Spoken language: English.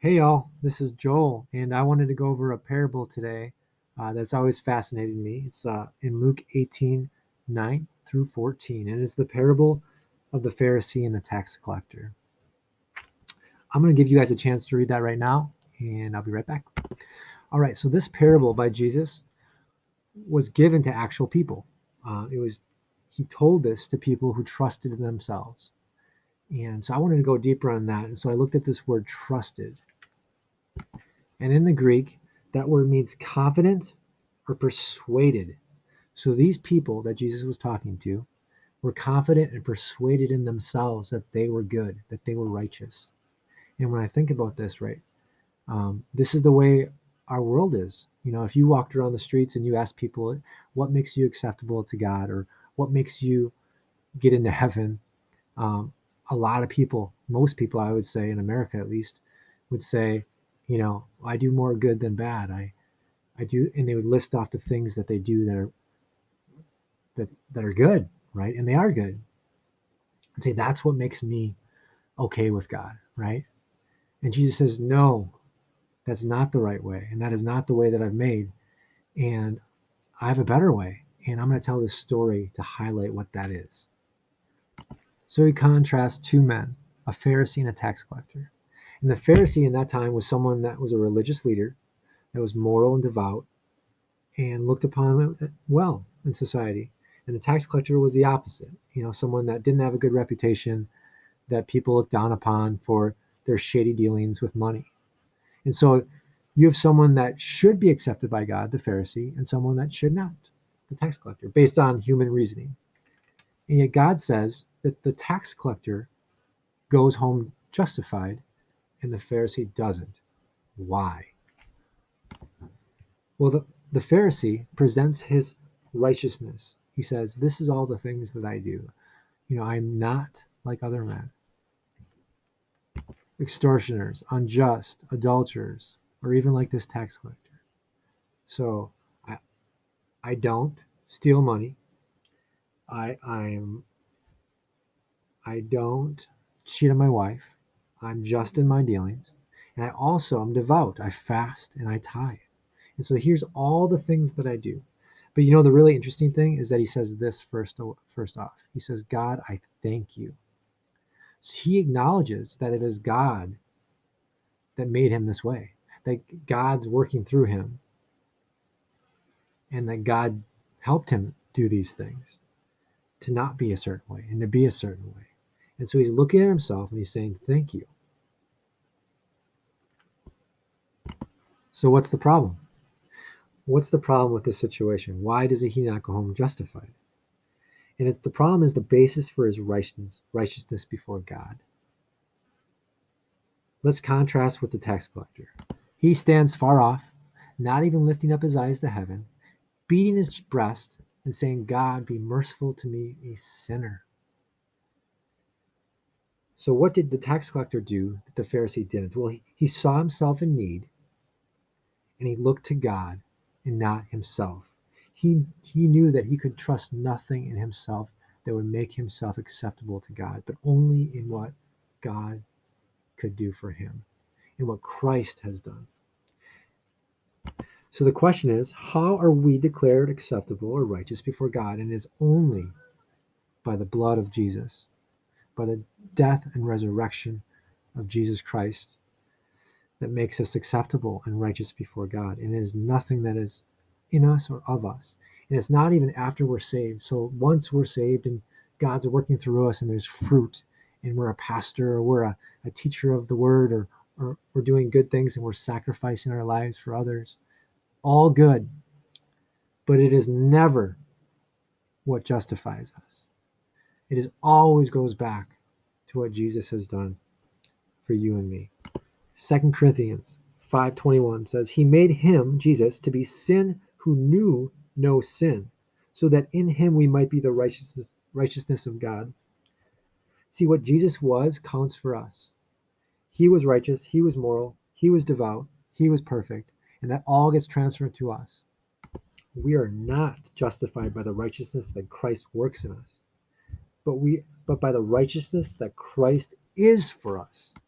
Hey y'all, this is Joel, and I wanted to go over a parable today that's always fascinated me. It's in Luke 18, 9 through 14, and it's the parable of the Pharisee and the tax collector. I'm going to give you guys a chance to read that right now, and I'll be right back. All right, so this parable by Jesus was given to actual people. He told this to people who trusted in themselves. And so I wanted to go deeper on that. And so I looked at this word trusted. And in the Greek, that word means confident or persuaded. So these people that Jesus was talking to were confident and persuaded in themselves that they were good, that they were righteous. And when I think about this, right, this is the way our world is. You know, if you walked around the streets and you asked people, what makes you acceptable to God, or what makes you get into heaven, um, a lot of people, most people, I would say, in America at least, would say, I do more good than bad. I do, and they would list off the things that they do that are good, right? And they are good. And say that's what makes me okay with God, right? And Jesus says, no, that's not the right way, and that is not the way that I've made. And I have a better way, and I'm going to tell this story to highlight what that is. So he contrasts two men, a Pharisee and a tax collector. And the Pharisee in that time was someone that was a religious leader, that was moral and devout, and looked upon well in society. And the tax collector was the opposite, someone that didn't have a good reputation, that people looked down upon for their shady dealings with money. And so you have someone that should be accepted by God, the Pharisee, and someone that should not, the tax collector, based on human reasoning. And yet God says that the tax collector goes home justified and the Pharisee doesn't. Why? Well, the Pharisee presents his righteousness. He says, this is all the things that I do. I'm not like other men, extortioners, unjust, adulterers, or even like this tax collector. So I, I don't steal money. I'm I don't cheat on my wife. I'm just in my dealings. And I also am devout. I fast and I tithe. And so here's all the things that I do. But the really interesting thing is that he says this first off. He says, God, I thank you. So he acknowledges that it is God that made him this way, that God's working through him, and that God helped him do these things to not be a certain way and to be a certain way. And so he's looking at himself and he's saying, thank you. So what's the problem? What's the problem with this situation? Why does he not go home justified? And it's the problem is the basis for his righteousness before God. Let's contrast with the tax collector. He stands far off, not even lifting up his eyes to heaven, beating his breast and saying, God, be merciful to me, a sinner. So what did the tax collector do that the Pharisee didn't? Well, he saw himself in need and he looked to God and not himself. He knew that he could trust nothing in himself that would make himself acceptable to God, but only in what God could do for him and what Christ has done. So the question is, how are we declared acceptable or righteous before God? And it's only by the blood of Jesus, by the death and resurrection of Jesus Christ that makes us acceptable and righteous before God. And it is nothing that is in us or of us. And it's not even after we're saved. So once we're saved and God's working through us and there's fruit and we're a pastor or we're a teacher of the word or we're doing good things and we're sacrificing our lives for others, all good. But it is never what justifies us. It is always goes back to what Jesus has done for you and me. 2 Corinthians 5:21 says, he made him, Jesus, to be sin who knew no sin, so that in him we might be the righteousness of God. See, what Jesus was counts for us. He was righteous, he was moral, he was devout, he was perfect, and that all gets transferred to us. We are not justified by the righteousness that Christ works in us, but by the righteousness that Christ is for us.